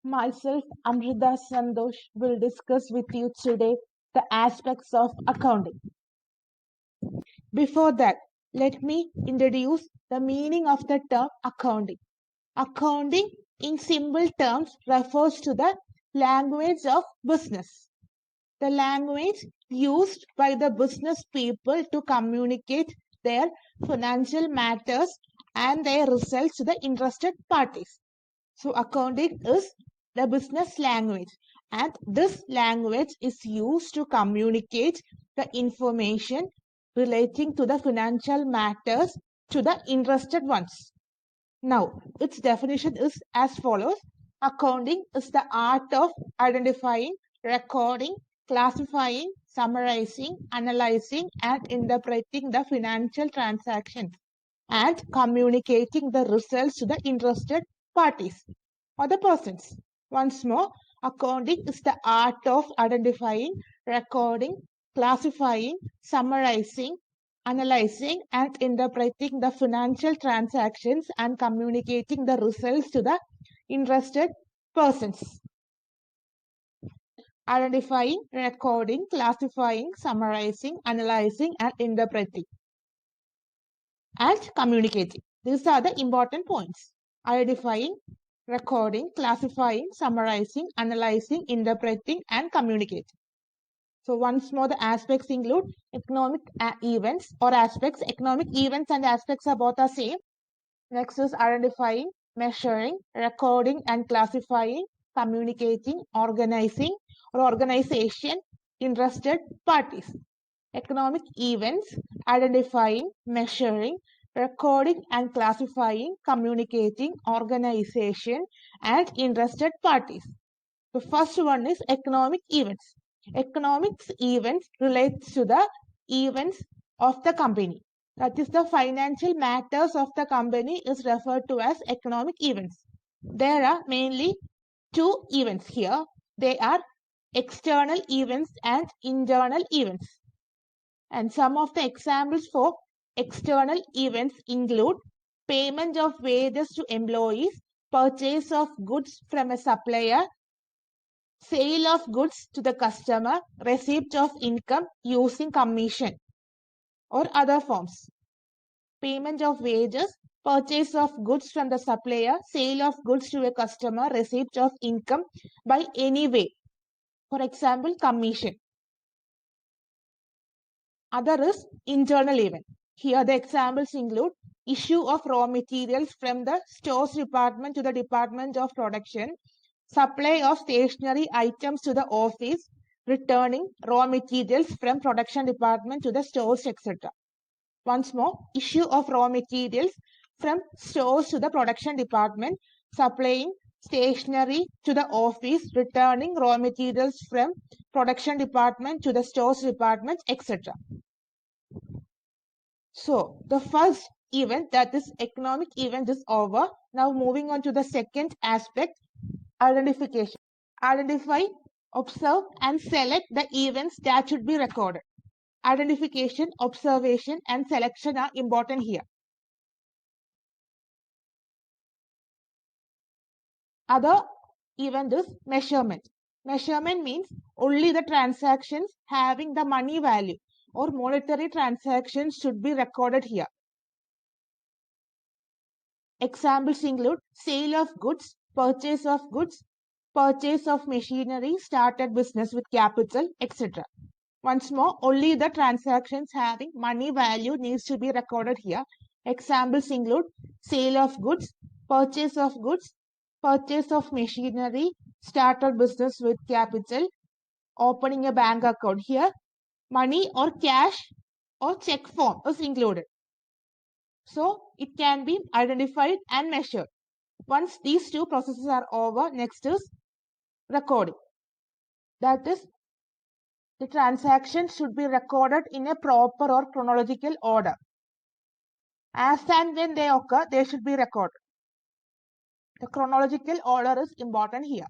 Myself, Amrita Sandosh, will discuss with you today the aspects of accounting. Before that, let me introduce the meaning of the term accounting. Accounting, in simple terms, refers to the language of business. The language used by the business people to communicate their financial matters and their results to the interested parties. So accounting is the business language, and this language is used to communicate the information relating to the financial matters to the interested ones. Now, its definition is as follows. Accounting is the art of identifying, recording, classifying, summarizing, analyzing, and interpreting the financial transactions and communicating the results to the interested parties or the persons. Once more, accounting is the art of identifying, recording, classifying, summarizing, analyzing, and interpreting the financial transactions and communicating the results to the interested persons. Identifying, recording, classifying, summarizing, analyzing, and interpreting, and communicating. These are the important points. Identifying, recording, classifying, summarizing, analyzing, interpreting, and communicating. So once more, the aspects include economic events or aspects. Economic events and aspects are both the same. Next is identifying, measuring, recording, and classifying, communicating, organizing or organization, interested parties. Economic events, identifying, measuring, recording and classifying, communicating, organization, and interested parties. The first one is economic events. Economics events relates to the events of the company. That is, the financial matters of the company is referred to as economic events. There are mainly two events here. They are external events and internal events. And some of the examples for external events include payment of wages to employees, purchase of goods from a supplier, sale of goods to the customer, receipt of income using commission or other forms. Payment of wages, purchase of goods from the supplier, sale of goods to a customer, receipt of income by any way. For example, commission. Other is internal event. Here the examples include issue of raw materials from the stores department to the department of production, supply of stationery items to the office, returning raw materials from production department to the stores, etc. Once more, issue of raw materials from stores to the production department, supplying stationery to the office, returning raw materials from production department to the stores department, etc. So the first event, that is economic event, is over. Now moving on to the second aspect, identification. Identify, observe, and select the events that should be recorded. Identification, observation, and selection are important here. Other event is measurement. Measurement means only the transactions having the money value or monetary transactions should be recorded here. Examples include sale of goods, purchase of machinery, started business with capital, etc. Once more, only the transactions having money value needs to be recorded here. Examples include sale of goods, purchase of machinery, started business with capital, opening a bank account. Here, money or cash or check form is included. So it can be identified and measured. Once these two processes are over, next is recording. That is, the transaction should be recorded in a proper or chronological order. As and when they occur, they should be recorded. The chronological order is important here.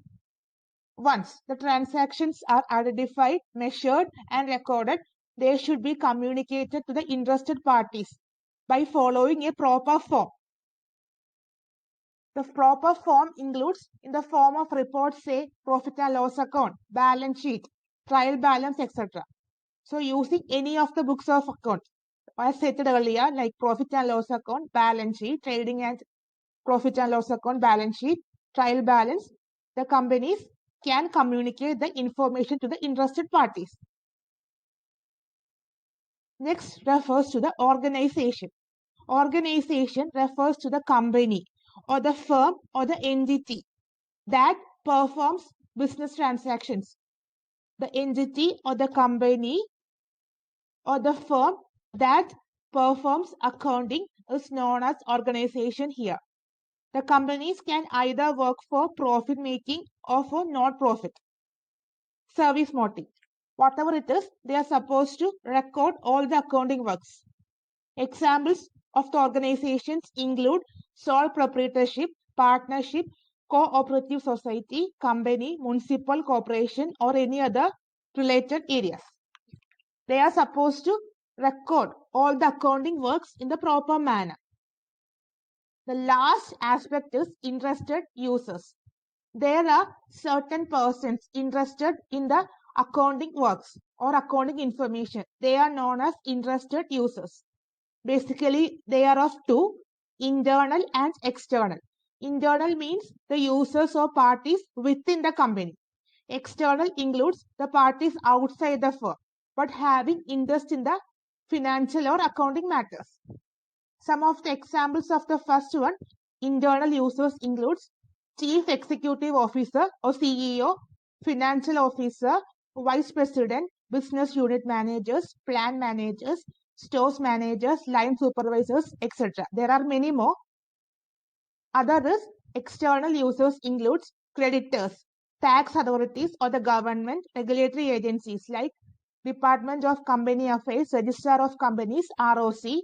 Once the transactions are identified, measured, and recorded, they should be communicated to the interested parties by following a proper form. The proper form includes in the form of reports, say profit and loss account, balance sheet, trial balance, etc. So using any of the books of account, as stated earlier, like profit and loss account, balance sheet, trading and profit and loss account, balance sheet, trial balance, the companies can communicate the information to the interested parties. Next refers to the organization. Organization refers to the company or the firm or the entity that performs business transactions. The entity or the company or the firm that performs accounting is known as organization here. The companies can either work for profit making or for not profit. Service motive. Whatever it is, they are supposed to record all the accounting works. Examples of the organizations include sole proprietorship, partnership, cooperative society, company, municipal corporation, or any other related areas. They are supposed to record all the accounting works in the proper manner. The last aspect is interested users. There are certain persons interested in the accounting works or accounting information. They are known as interested users. Basically, they are of two, internal and external. Internal means the users or parties within the company. External includes the parties outside the firm, but having interest in the financial or accounting matters. Some of the examples of the first one, internal users includes Chief Executive Officer or CEO, Financial Officer, Vice President, Business Unit Managers, Plan Managers, Stores Managers, Line Supervisors, etc. There are many more. Other is external users includes creditors, tax authorities or the government, regulatory agencies like Department of Company Affairs, Registrar of Companies, ROC,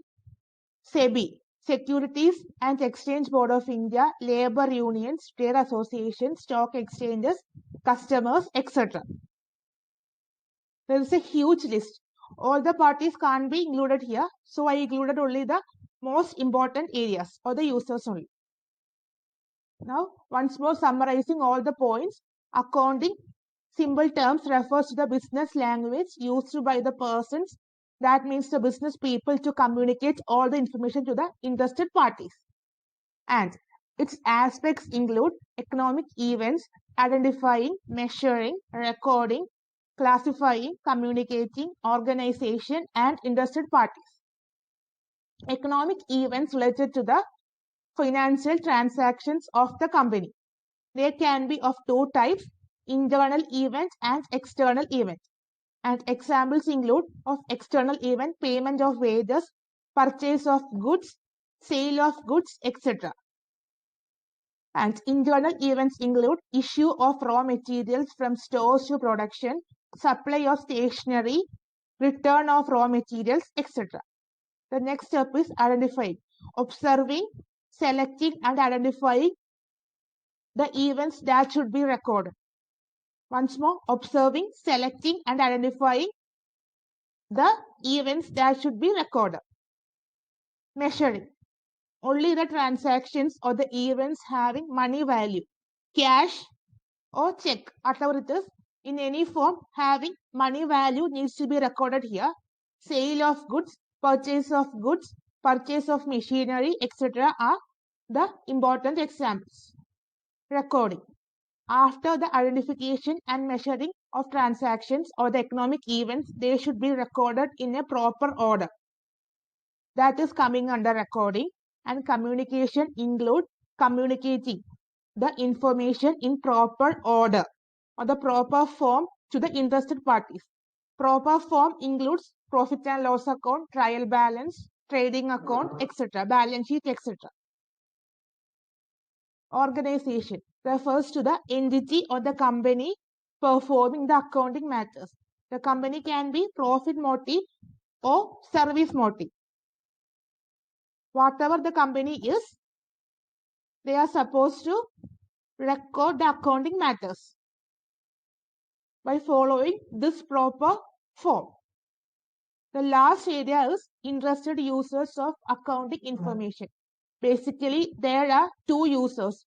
SEBI, Securities and Exchange Board of India, labor unions, trade associations, stock exchanges, customers, etc. There is a huge list. All the parties can't be included here, so I included only the most important areas or the users only. Now, once more summarizing all the points, accounting simple terms refers to the business language used by the persons, that means the business people, to communicate all the information to the interested parties. And its aspects include economic events, identifying, measuring, recording, classifying, communicating, organization, and interested parties. Economic events related to the financial transactions of the company. They can be of two types, internal event and external event. And examples include of external event, payment of wages, purchase of goods, sale of goods, etc. And internal events include issue of raw materials from stores to production, supply of stationery, return of raw materials, etc. The next step is identifying, observing, selecting and identifying the events that should be recorded. Once more, observing, selecting and identifying the events that should be recorded. Measuring. Only the transactions or the events having money value, cash or check, whatever it is, in any form having money value needs to be recorded here. Sale of goods, purchase of goods, purchase of machinery, etc. are the important examples. Recording. After the identification and measuring of transactions or the economic events, they should be recorded in a proper order. That is coming under recording. And communication include communicating the information in proper order or the proper form to the interested parties. Proper form includes profit and loss account, trial balance, trading account, etc., balance sheet, etc. Organization refers to the entity or the company performing the accounting matters. The company can be profit motive or service motive. Whatever the company is, they are supposed to record the accounting matters by following this proper form. The last area is interested users of accounting information. Basically, there are two users.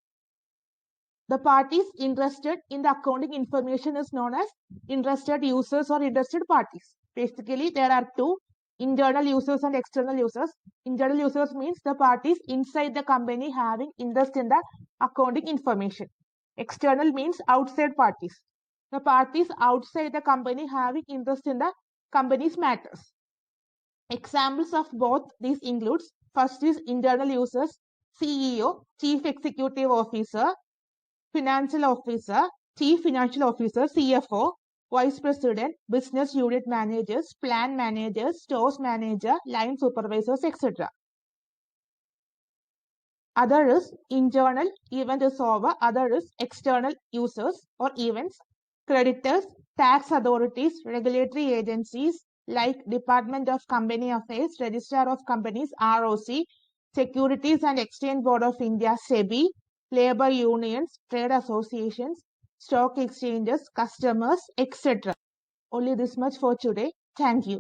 The parties interested in the accounting information is known as interested users or interested parties. Basically, there are two, internal users and external users. Internal users means the parties inside the company having interest in the accounting information. External means outside parties. The parties outside the company having interest in the company's matters. Examples of both these includes, first is internal users, CEO, Chief Executive Officer, Financial Officer, Chief Financial Officer, CFO, Vice President, Business Unit Managers, Plan Managers, Stores Manager, Line Supervisors, etc. Other is internal, event is over. Other is external users or events, creditors, tax authorities, regulatory agencies like Department of Company Affairs, Registrar of Companies, ROC, Securities and Exchange Board of India, SEBI, labor unions, trade associations, stock exchanges, customers, etc. Only this much for today. Thank you.